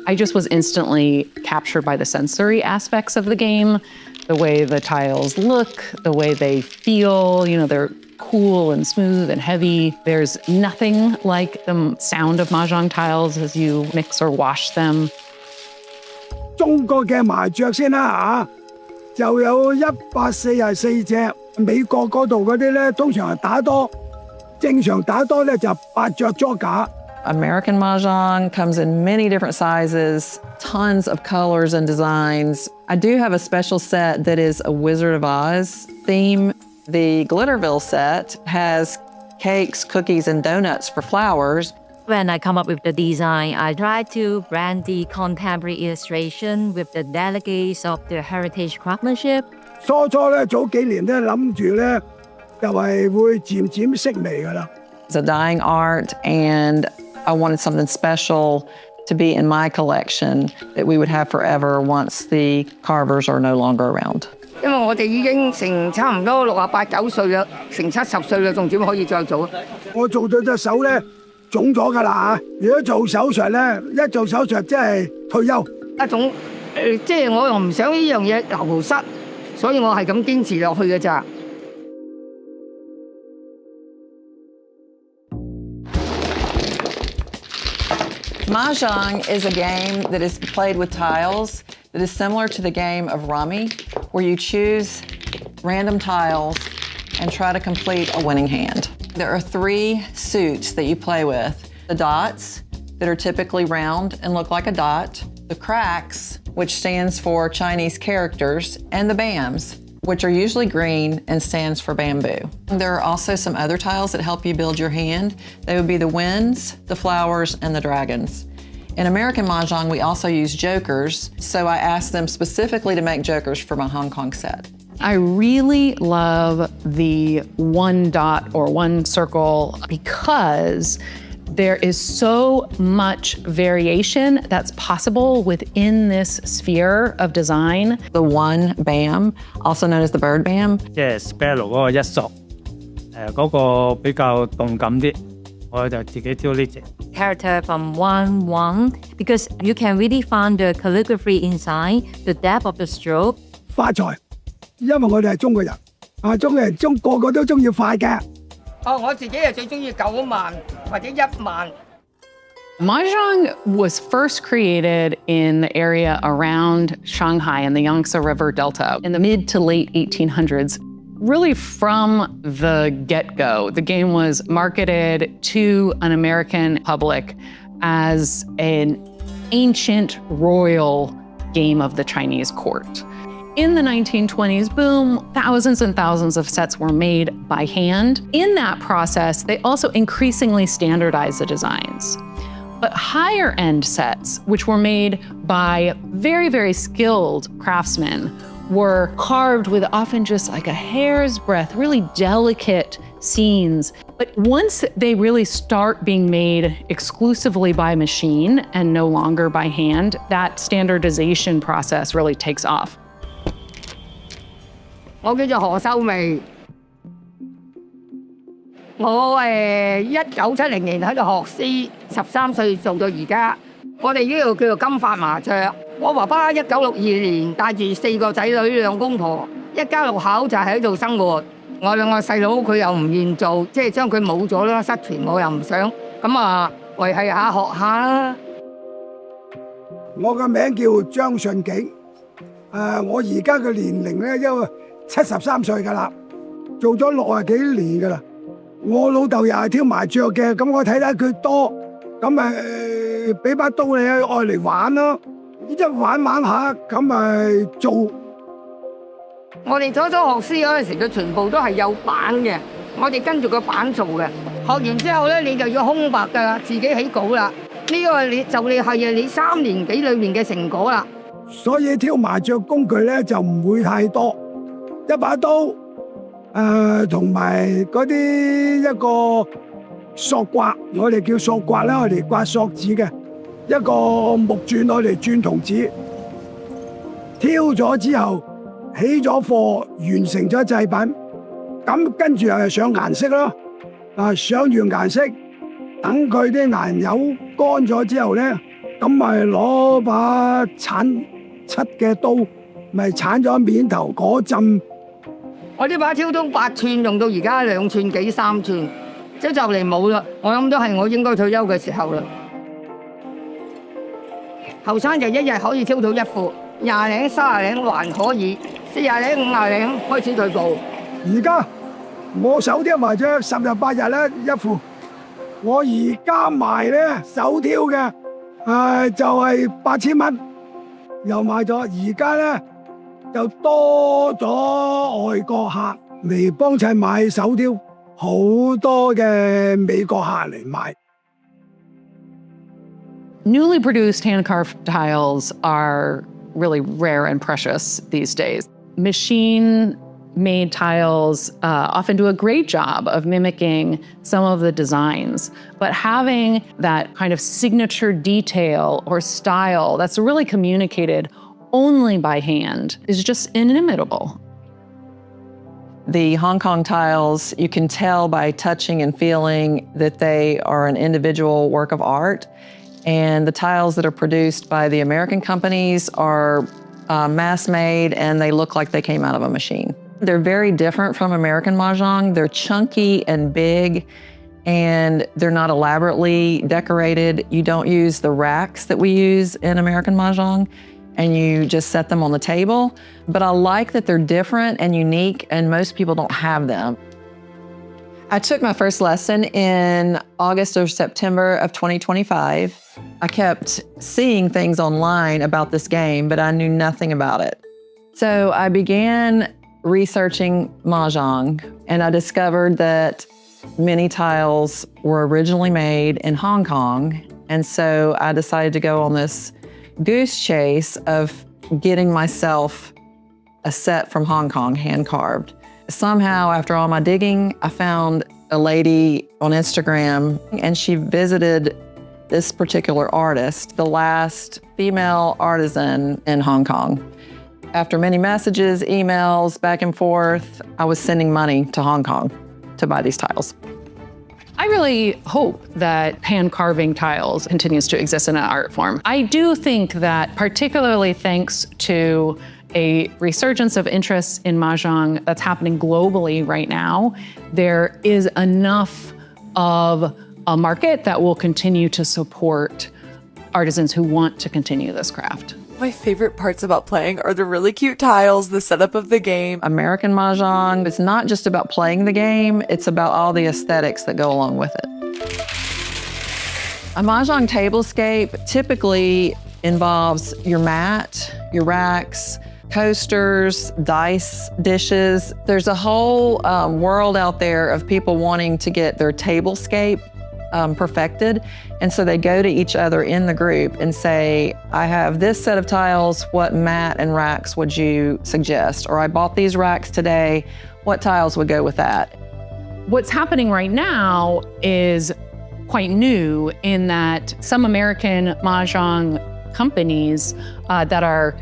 I just was instantly captured by the sensory aspects of the game, the way the tiles look, the way they feel, they're cool and smooth and heavy. There's nothing like the sound of mahjong tiles as you mix or wash them. 中國嘅麻雀先啦就有144隻，美國嗰度嗰啲咧通常係打多，正常打多咧就8隻捉架。American mahjong comes in many different sizes, tons of colors and designs. I do have a special set that is a Wizard of Oz theme. The Glitterville set has cakes, cookies, and donuts for flowers. When I come up with the design, I try to blend the contemporary illustration with the delicacies of the heritage craftsmanship. 初咧早幾年咧諗住咧就係會漸漸式微㗎啦。It's a dying art, and I wanted something special to be in my collection that we would have forever once the carvers are no longer around. 因為我哋已經成差唔多68、9歲啦，成70歲啦，仲點可以再做啊？我做到隻手咧腫咗㗎啦如果做手術咧，一做手術即係退休。一種即係我又唔想呢樣嘢流失，所以我係咁堅持落去嘅咋。Mahjong is a game that is played with tiles that is similar to the game of Rummy, where you choose random tiles and try to complete a winning hand. There are 3 suits that you play with. The dots, that are typically round and look like a dot, the cracks, which stands for Chinese characters, and the bams, which are usually green and stands for bamboo. There are also some other tiles that help you build your hand. They would be the winds, the flowers, and the dragons. In American Mahjong, we also use jokers, so I asked them specifically to make jokers for my Hong Kong set. I really love the one dot or one circle because there is so much variation that's possible within this sphere of design. The one bam, also known as the bird bam. 即係 spell 嗰個一索，嗰個比較動感啲，我就自己挑呢隻。Character from 1-1 because you can really find the calligraphy inside, the depth of the stroke. 發財，因為我哋係中國人，中國人個個都中意快嘅。我自己係最中意9萬或者1萬。Mahjong was first created in the area around Shanghai in the Yangtze River Delta in the mid to late 1800s. Really from the get-go, the game was marketed to an American public as an ancient royal game of the Chinese court. In the 1920s boom, thousands and thousands of sets were made by hand. In that process, they also increasingly standardized the designs. But higher end sets, which were made by very, very skilled craftsmen, were carved with often just like a hair's breadth, really delicate scenes. But once they really start being made exclusively by machine and no longer by hand, that standardization process really takes off. 我叫做何秀薇，我1970年喺度學師，13歲做到而家。我哋呢度叫做金髮麻雀。我爸爸1962年帶住4個仔女2公婆，一家6口就喺度生活。我2個細佬佢又唔願做，即係將佢冇咗啦，失傳我又唔想，咁維係下學下啦。我個名叫張順景，我而家嘅年齡咧因為73歲㗎啦，做咗60幾年㗎啦。我老豆又係挑麻雀嘅，咁我睇得佢多，咁俾把刀你愛嚟玩咯，一玩下咁做。我哋初學師嗰陣時，佢全部都係有板嘅，我哋跟住個板做嘅。學完之後咧，你就要空白㗎啦，自己起稿啦。呢個你係你3年幾裏面嘅成果啦。所以挑麻雀工具咧就唔會太多，一把刀，同埋嗰啲一個索刮，我哋叫索刮啦，我哋刮索紙嘅，一個木鑽我哋轉銅紙，挑咗之後起咗貨，完成咗製品，咁跟住上顏色咯，上完顏色，等佢啲顏油乾咗之後咧，咁咪攞把鏟漆嘅刀，咪鏟咗面頭嗰陣。我呢把挑刀8寸，用到而家2寸幾3寸，即係就嚟冇啦。我諗都係我應該退休嘅時候啦。後生就一日可以挑到1副，20零30零還可以，40零50零開始退步。而家我手挑麻雀10日8日咧一副，我而家賣咧手挑嘅就係8000蚊，又買咗。而家咧就多咗外國客嚟幫襯買手挑，好多嘅美國客嚟買。Newly produced hand-carved tiles are really rare and precious these days. Machine-made tiles often do a great job of mimicking some of the designs, but having that kind of signature detail or style that's really communicated only by hand is just inimitable. The Hong Kong tiles, you can tell by touching and feeling that they are an individual work of art. And the tiles that are produced by the American companies are mass-made and they look like they came out of a machine. They're very different from American mahjong. They're chunky and big, and they're not elaborately decorated. You don't use the racks that we use in American mahjong, and you just set them on the table. But I like that they're different and unique, and most people don't have them. I took my first lesson in August or September of 2025. I kept seeing things online about this game, but I knew nothing about it. So I began researching mahjong, and I discovered that many tiles were originally made in Hong Kong. And so I decided to go on this goose chase of getting myself a set from Hong Kong, hand-carved. Somehow, after all my digging, I found a lady on Instagram, and she visited this particular artist, the last female artisan in Hong Kong. After many messages, emails, back and forth, I was sending money to Hong Kong to buy these tiles. I really hope that hand carving tiles continues to exist in an art form. I do think that, particularly thanks to a resurgence of interest in mahjong that's happening globally right now, there is enough of a market that will continue to support artisans who want to continue this craft. My favorite parts about playing are the really cute tiles, the setup of the game. American mahjong, it's not just about playing the game, it's about all the aesthetics that go along with it. A mahjong tablescape typically involves your mat, your racks, coasters, dice dishes. There's a whole world out there of people wanting to get their tablescape perfected. And so they go to each other in the group and say, I have this set of tiles, what mat and racks would you suggest? Or I bought these racks today, what tiles would go with that? What's happening right now is quite new in that some American mahjong companies that are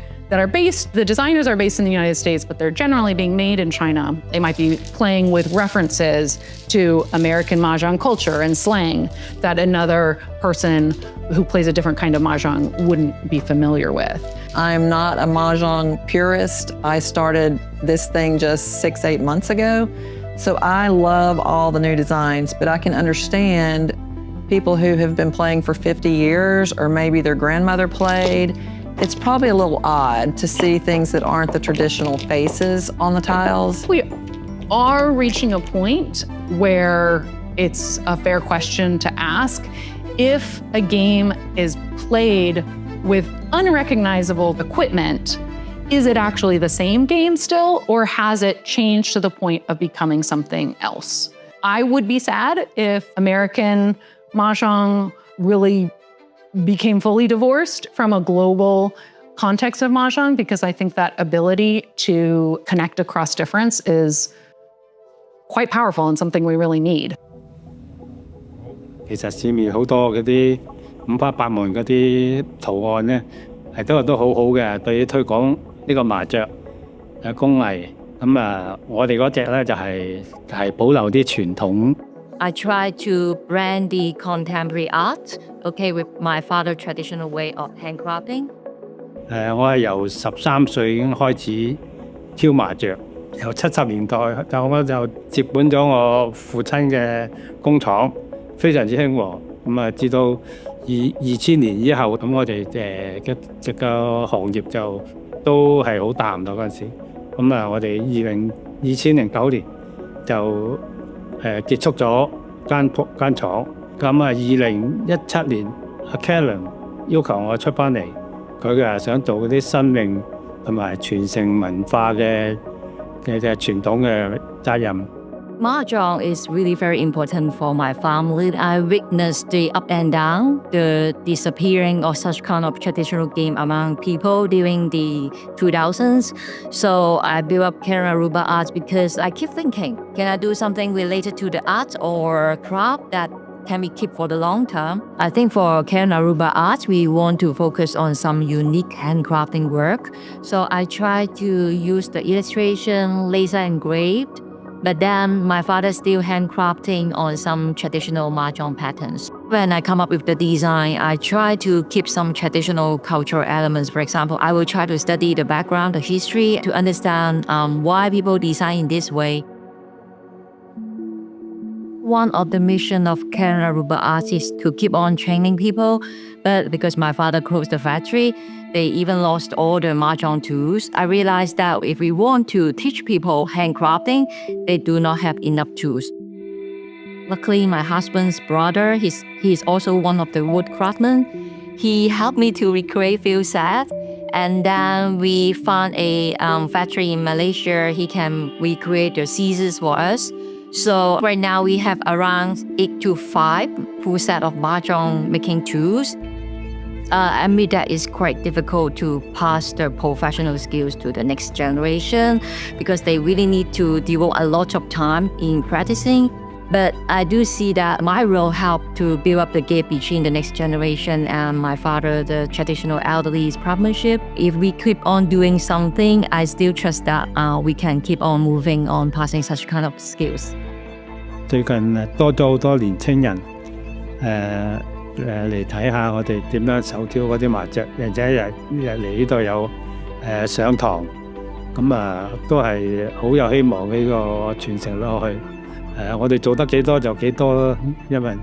based, the designers are based in the United States, but they're generally being made in China. They might be playing with references to American mahjong culture and slang that another person who plays a different kind of mahjong wouldn't be familiar with. I'm not a mahjong purist. I started this thing just 6-8 months ago. So I love all the new designs, but I can understand people who have been playing for 50 years, or maybe their grandmother played. It's probably a little odd to see things that aren't the traditional faces on the tiles. We are reaching a point where it's a fair question to ask if a game is played with unrecognizable equipment. Is it actually the same game still, or has it changed to the point of becoming something else? I would be sad if American mahjong really became fully divorced from a global context of mahjong, because I think that ability to connect across difference is quite powerful and something we really need. 其實市面好多嗰啲五花八門嗰啲圖案咧，都好好嘅，對於推廣呢個麻雀工藝。我哋嗰隻咧就係保留啲傳統 I try to blend the contemporary art, okay, with my father's traditional way of handcrafting. 我係由13歲已經開始挑麻雀，由70年代我就接管咗我父親嘅工廠，非常之興旺。咁啊，至到2000年以後，咁我哋嘅個行業就都係好淡咗嗰陣時。咁啊，我哋2009年就結束咗間廠。咁啊，2017年阿 Karen 要求我出翻嚟，佢想做嗰啲生命同埋傳承文化嘅傳統嘅責任。Mahjong is really very important for my family. I witnessed the up and down, the disappearing of such kind of traditional game among people during the 2000s. So I built up Karen Aruba Arts because I keep thinking, can I do something related to the art or craft that can be kept for the long term? I think for Karen Aruba Arts, we want to focus on some unique handcrafting work. So I try to use the illustration, laser engraved, but then my father still handcrafting on some traditional mahjong patterns. When I come up with the design, I try to keep some traditional cultural elements. For example, I will try to study the background, the history, to understand why people design in this way. One of the mission of Karen Aruba Arts is to keep on training people, but because my father closed the factory, they even lost all the mahjong tools. I realized that if we want to teach people handcrafting, they do not have enough tools. Luckily, my husband's brother, he's also one of the wood craftsmen. He helped me to recreate few sets. And then we found a factory in Malaysia. He can recreate the scissors for us. So right now we have around 8 to 5 full set of mahjong making tools. I admit that it's quite difficult to pass the professional skills to the next generation because they really need to devote a lot of time in practicing. But I do see that my role helped to build up the gap between the next generation and my father, the traditional elderly's craftsmanship. If we keep on doing something, I still trust that we can keep on moving on passing such kind of skills. 最近多咗好多年青人嚟睇下我哋點樣手挑嗰啲麻雀，而且日嚟呢度有上堂，咁都係好有希望呢個傳承落去。我哋做得幾多就幾多咯，因為